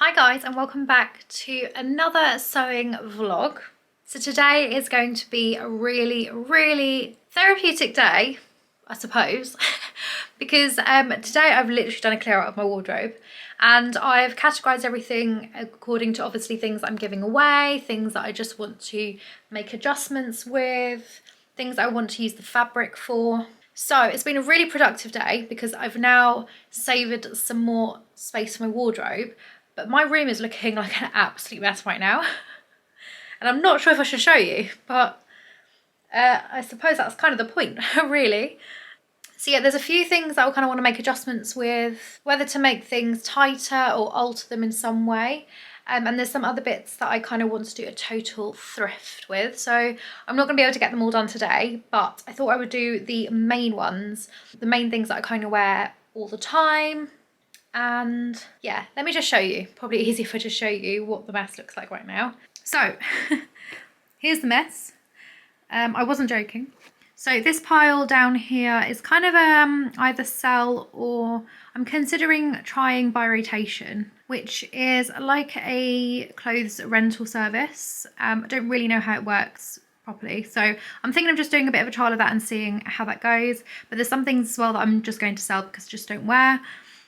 Hi guys, and welcome back to another sewing vlog. So today is going to be a really therapeutic day, I suppose, because today I've literally done a clear out of my wardrobe and I've categorized everything according to obviously things I'm giving away, things that I just want to make adjustments with, things I want to use the fabric for. So it's been a really productive day because I've now savoured some more space for my wardrobe. But my room is looking like an absolute mess right now. And I'm not sure if I should show you, but I suppose that's kind of the point, really. So yeah, there's a few things that I kind of want to make adjustments with, whether to make things tighter or alter them in some way. And there's some other bits that I kind of want to do a total thrift with. So I'm not going to be able to get them all done today, but I thought I would do the main ones, the main things that I kind of wear all the time. And yeah, let me just show you. Probably easier if I just show you what the mess looks like right now. So here's the mess. I wasn't joking. So this pile down here is kind of either sell or I'm considering trying by rotation, which is like a clothes rental service. I don't really know how it works properly, so I'm thinking of just doing a bit of a trial of that and seeing how that goes. But there's some things as well that I'm just going to sell because I just don't wear.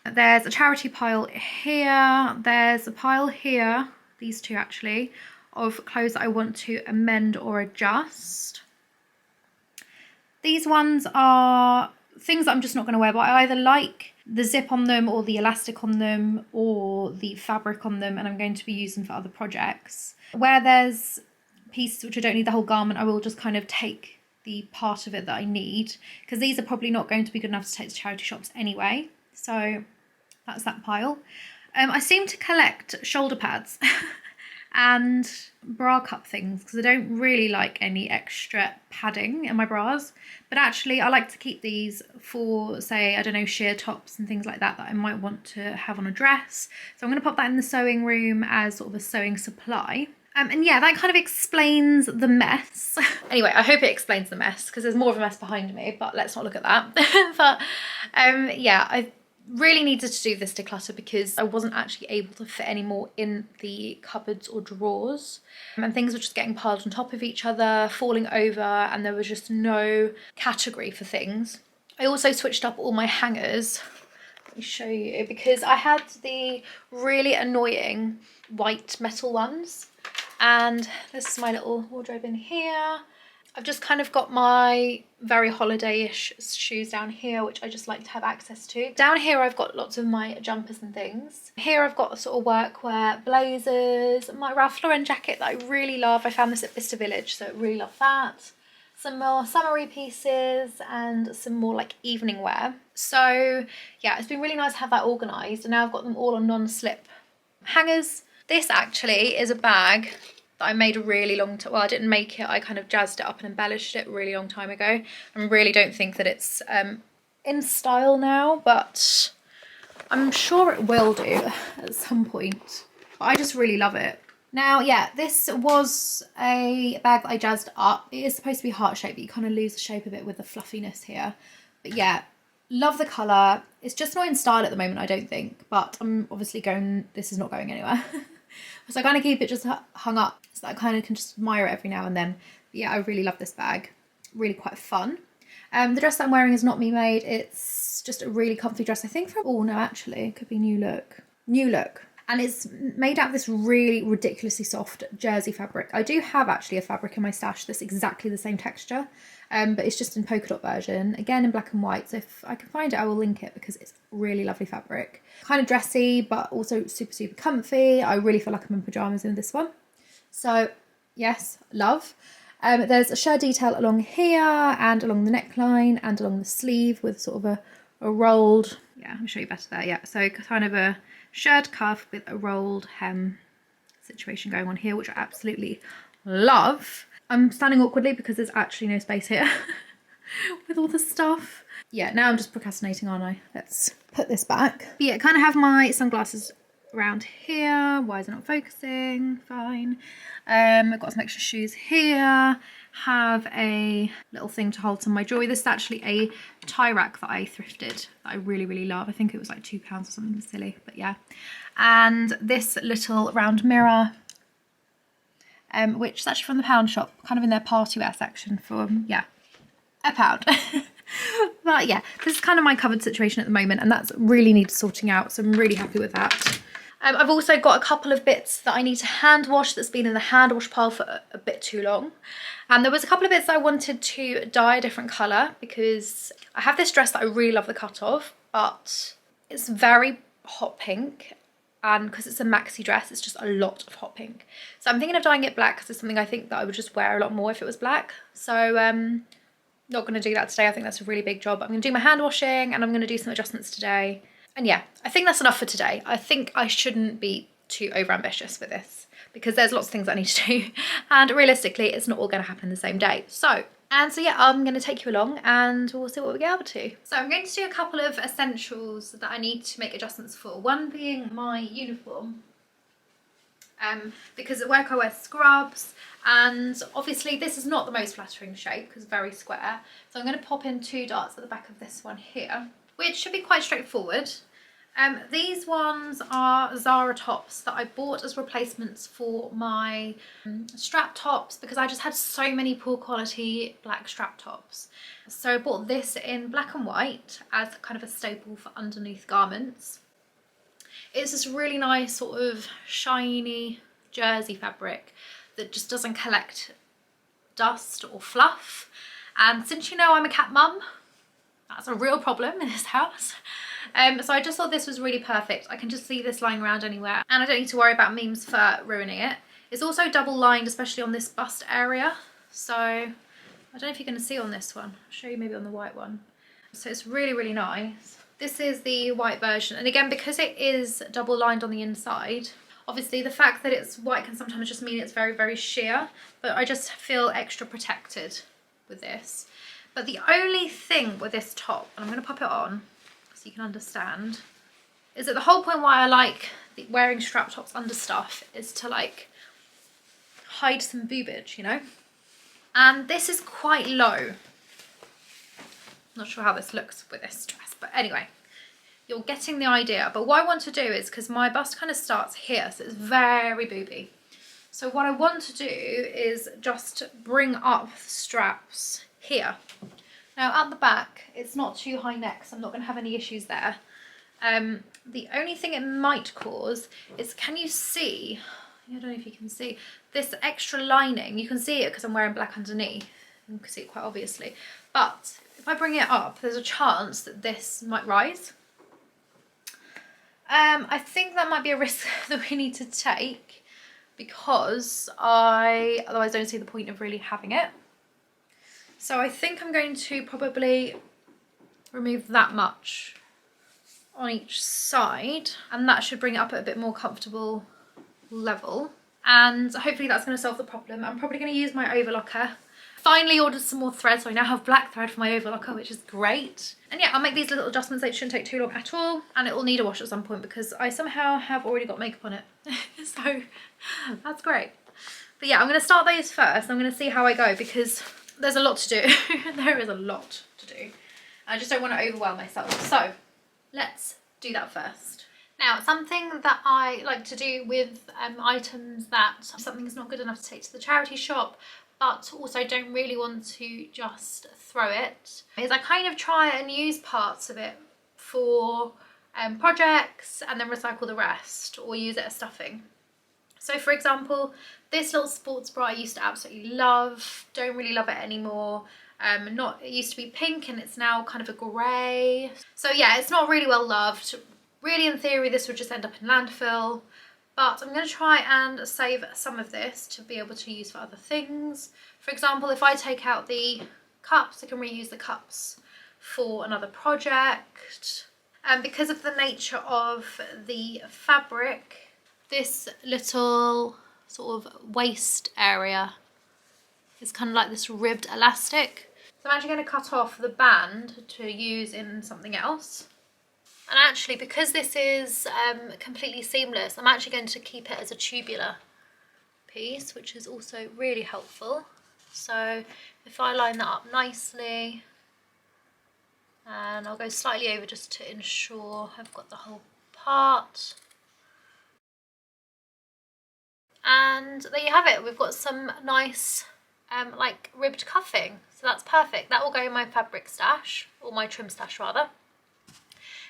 There's a charity pile here, there's a pile here, these two actually, of clothes that I want to amend or adjust. These ones are things that I'm just not going to wear, but I either like the zip on them or the elastic on them or the fabric on them, and I'm going to be using for other projects. Where there's pieces which I don't need the whole garment, I will just kind of take the part of it that I need, because these are probably not going to be good enough to take to charity shops anyway. So that's that pile. I seem to collect shoulder pads and bra cup things because I don't really like any extra padding in my bras. But actually I like to keep these for, say, I don't know, sheer tops and things like that that I might want to have on a dress. So I'm going to pop that in the sewing room as sort of a sewing supply. And yeah, that kind of explains the mess. Anyway, I hope it explains the mess because there's more of a mess behind me, but let's not look at that. But yeah, I really needed to do this declutter because I wasn't actually able to fit any more in the cupboards or drawers. And things were just getting piled on top of each other, falling over, and there was just no category for things. I also switched up all my hangers. Let me show you, because I had the really annoying white metal ones. And this is my little wardrobe in here. I've just kind of got my very holiday-ish shoes down here, which I just like to have access to. Down here I've got lots of my jumpers and things. Here I've got sort of workwear, blazers, my Ralph Lauren jacket that I really love. I found this at Vista Village, so I really love that. Some more summery pieces and some more like evening wear. So yeah, it's been really nice to have that organised, and now I've got them all on non-slip hangers. This actually is a bag that I made a really long time. Well, I didn't make it, I kind of jazzed it up and embellished it a really long time ago. I really don't think that it's in style now, but I'm sure it will do at some point. But I just really love it. Now, yeah, this was a bag that I jazzed up. It is supposed to be heart-shaped, but you kind of lose the shape of it with the fluffiness here. But yeah, love the colour. It's just not in style at the moment, I don't think, but I'm obviously this is not going anywhere. So I kind of keep it just hung up so that I kind of can just admire it every now and then. But yeah, I really love this bag. Really quite fun. The dress that I'm wearing is not me made. It's just a really comfy dress. I think from, oh no, actually, it could be New Look. New Look. And it's made out of this really ridiculously soft jersey fabric. I do have actually a fabric in my stash that's exactly the same texture, but it's just in polka dot version, again in black and white. So if I can find it, I will link it because it's really lovely fabric. Kind of dressy, but also super comfy. I really feel like I'm in pyjamas in this one. So yes, love. There's a shirt detail along here and along the neckline and along the sleeve with sort of a rolled, yeah, I'll show you better there, yeah. So kind of a shirt cuff with a rolled hem situation going on here, which I absolutely love. I'm standing awkwardly because there's actually no space here with all the stuff. Yeah, now I'm just procrastinating, aren't I? Let's put this back. But yeah, kind of have my sunglasses around here. Why is it not focusing? Fine. I've got some extra shoes here. Have a little thing to hold some of my jewelry. This is actually a tie rack that I thrifted that I really, really love. I think it was like £2 or something silly, but yeah. And this little round mirror, which is actually from the pound shop, kind of in their party wear section for, yeah, £1. But yeah, this is kind of my cupboard situation at the moment, and that's really needs sorting out, so I'm really happy with that. I've also got a couple of bits that I need to hand wash that's been in the hand wash pile for a bit too long. And there was a couple of bits that I wanted to dye a different colour, because I have this dress that I really love the cut of, but it's very hot pink, and because it's a maxi dress, it's just a lot of hot pink. So I'm thinking of dyeing it black, because it's something I think that I would just wear a lot more if it was black. So not going to do that today. I think that's a really big job. I'm going to do my hand washing, and I'm going to do some adjustments today. And yeah, I think that's enough for today. I think I shouldn't be too overambitious with this, because there's lots of things I need to do, and realistically it's not all going to happen the same day. So yeah, I'm going to take you along and we'll see what we get up to. So I'm going to do a couple of essentials that I need to make adjustments for. One being my uniform, because at work I wear scrubs, and obviously this is not the most flattering shape because it's very square. So I'm going to pop in 2 dots at the back of this one here, which should be quite straightforward. These ones are Zara tops that I bought as replacements for my strap tops, because I just had so many poor quality black strap tops. So I bought this in black and white as kind of a staple for underneath garments. It's this really nice sort of shiny jersey fabric that just doesn't collect dust or fluff. And since you know I'm a cat mum, that's a real problem in this house. So I just thought this was really perfect. I can just see this lying around anywhere, and I don't need to worry about memes for ruining it. It's also double lined, especially on this bust area. So I don't know if you're going to see on this one. I'll show you maybe on the white one. So it's really, really nice. This is the white version. And again, because it is double lined on the inside, obviously the fact that it's white can sometimes just mean it's very, very sheer, but I just feel extra protected with this. But the only thing with this top, and I'm going to pop it on so you can understand, is that the whole point why I like wearing strap tops under stuff is to like hide some boobage, you know? And this is quite low. Not sure how this looks with this dress, but anyway, you're getting the idea. But what I want to do is, because my bust kind of starts here, so it's very booby. So what I want to do is just bring up the straps here. Now at the back, it's not too high neck, so I'm not going to have any issues there. The only thing it might cause is, can you see, I don't know if you can see, this extra lining. You can see it because I'm wearing black underneath. You can see it quite obviously. But if I bring it up, there's a chance that this might rise. I think that might be a risk that we need to take, because I otherwise don't see the point of really having it. So I think I'm going to probably remove that much on each side, and that should bring it up at a bit more comfortable level, and hopefully that's going to solve the problem. I'm probably going to use my overlocker. Finally ordered some more thread, so I now have black thread for my overlocker, which is great. And yeah, I'll make these little adjustments. They shouldn't take too long at all, and it will need a wash at some point because I somehow have already got makeup on it. So that's great. But yeah, I'm going to start those first. I'm going to see how I go, because there's a lot to do. There is a lot to do. I just don't want to overwhelm myself. So let's do that first. Now, something that I like to do with items that something's not good enough to take to the charity shop, but also don't really want to just throw it, is I kind of try and use parts of it for projects and then recycle the rest, or use it as stuffing. So for example, this little sports bra I used to absolutely love, don't really love it anymore. It used to be pink and it's now kind of a grey. So yeah, it's not really well loved. Really, in theory, this would just end up in landfill. But I'm going to try and save some of this to be able to use for other things. For example, if I take out the cups, I can reuse the cups for another project. And because of the nature of the fabric, this little sort of waist area is kind of like this ribbed elastic. So I'm actually going to cut off the band to use in something else. And actually, because this is completely seamless, I'm actually going to keep it as a tubular piece, which is also really helpful. So if I line that up nicely, and I'll go slightly over just to ensure I've got the whole part. And there you have it, we've got some nice like ribbed cuffing, so that's perfect. That will go in my fabric stash, or my trim stash rather.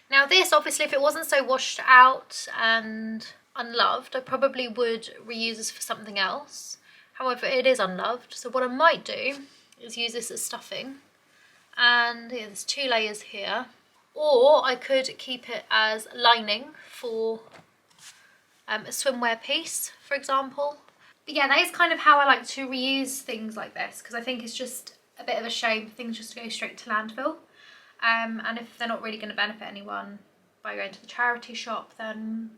Now this, obviously, if it wasn't so washed out and unloved, I probably would reuse this for something else. However, it is unloved, so what I might do is use this as stuffing. And yeah, there's 2 layers here. Or I could keep it as lining for a swimwear piece, for example. But yeah, that is kind of how I like to reuse things like this, because I think it's just a bit of a shame for things just to go straight to landfill. And if they're not really going to benefit anyone by going to the charity shop, then,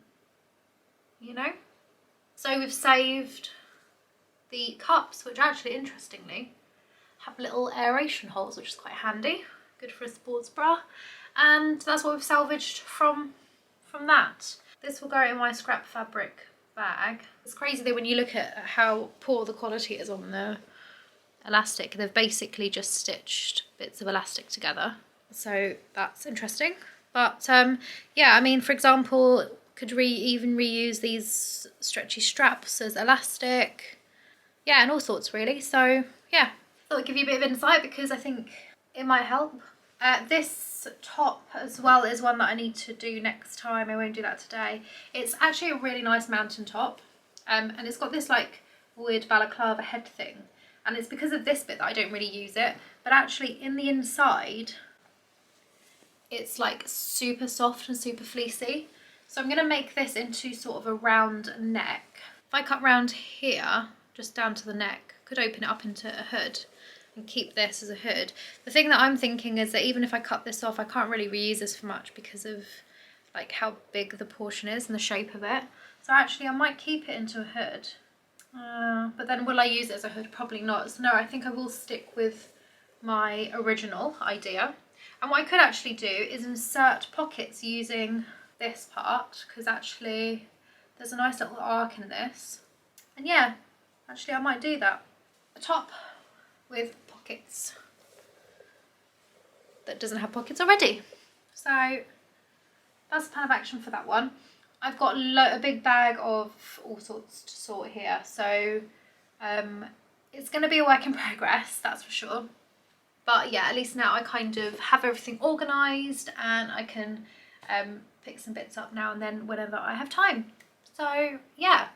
you know. So we've saved the cups, which actually, interestingly, have little aeration holes, which is quite handy. Good for a sports bra. And that's what we've salvaged from that. This will go in my scrap fabric bag. It's crazy though when you look at how poor the quality is on the elastic. They've basically just stitched bits of elastic together. So that's interesting. But yeah, I mean, for example, could even reuse these stretchy straps as elastic. Yeah, and all sorts really. So yeah, I thought I'd give you a bit of insight because I think it might help. This top as well is one that I need to do next time. I won't do that today. It's actually a really nice mountain top, and it's got this like wood balaclava head thing, and it's because of this bit that I don't really use it, but actually in the inside it's like super soft and super fleecy. So I'm going to make this into sort of a round neck. If I cut round here just down to the neck, could open it up into a hood and keep this as a hood. The thing that I'm thinking is that even if I cut this off, I can't really reuse this for much because of like how big the portion is and the shape of it. So actually I might keep it into a hood. But then will I use it as a hood? Probably not. So no, I think I will stick with my original idea. And what I could actually do is insert pockets using this part, because actually there's a nice little arc in this. And yeah, actually I might do that. A top with pockets that doesn't have pockets already. So that's the plan of action for that one. I've got a big bag of all sorts to sort here, so it's going to be a work in progress, that's for sure. But yeah, at least now I kind of have everything organised and I can pick some bits up now and then whenever I have time. So yeah,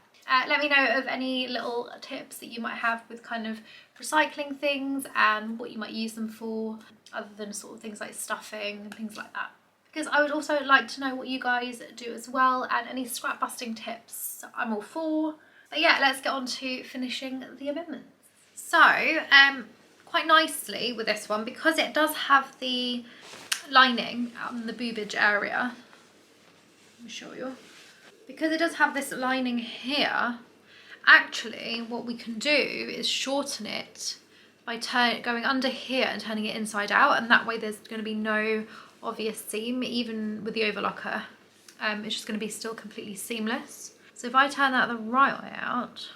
let me know of any little tips that you might have with kind of recycling things and what you might use them for, other than sort of things like stuffing and things like that. Because I would also like to know what you guys do as well, and any scrap busting tips I'm all for. But yeah, let's get on to finishing the amendments. So quite nicely with this one, because it does have the lining out in the boobage area, let me show you. Because it does have this lining here, actually what we can do is shorten it by going under here and turning it inside out, and that way there's going to be no obvious seam. Even with the overlocker, it's just going to be still completely seamless. So if I turn that the right way out,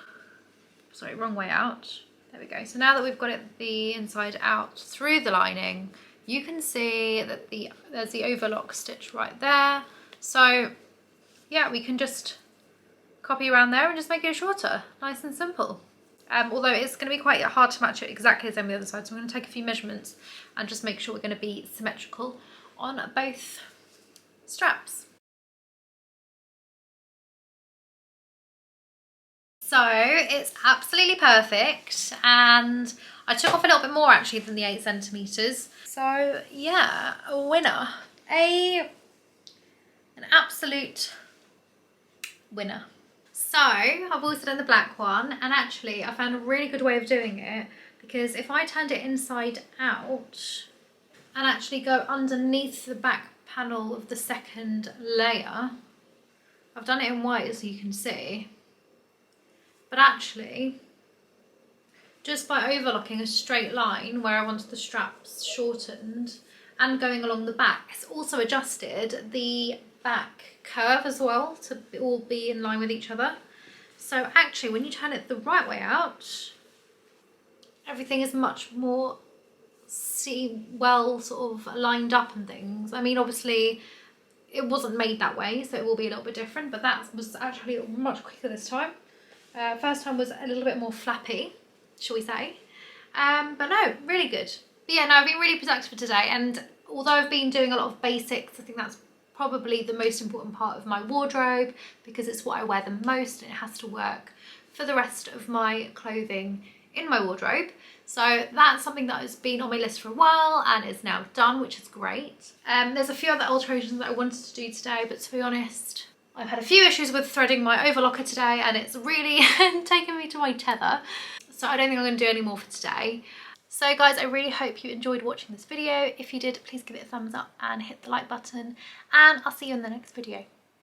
sorry, wrong way out, there we go. So now that we've got it the inside out through the lining, you can see that there's the overlock stitch right there. So yeah, we can just copy around there and just make it shorter, nice and simple. Although it's going to be quite hard to match it exactly the same on the other side, so I'm going to take a few measurements and just make sure we're going to be symmetrical on both straps. So it's absolutely perfect, and I took off a little bit more actually than the 8 centimeters. So yeah, a winner, an absolute winner. So I've also done the black one, and actually I found a really good way of doing it, because if I turned it inside out and actually go underneath the back panel of the second layer, I've done it in white as you can see, but actually just by overlocking a straight line where I wanted the straps shortened and going along the back. It's also adjusted the back curve as well to all be in line with each other. So actually when you turn it the right way out, everything is much more well sort of lined up and things. I mean, obviously it wasn't made that way, so it will be a little bit different, but that was actually much quicker this time. First time was a little bit more flappy, shall we say. But no, really good. But yeah, no, I've been really productive for today, and although I've been doing a lot of basics, I think that's probably the most important part of my wardrobe, because it's what I wear the most and it has to work for the rest of my clothing in my wardrobe. So that's something that has been on my list for a while and is now done, which is great. There's a few other alterations that I wanted to do today, but to be honest, I've had a few issues with threading my overlocker today and it's really taken me to my tether. So I don't think I'm going to do any more for today. So guys, I really hope you enjoyed watching this video. If you did, please give it a thumbs up and hit the like button, and I'll see you in the next video.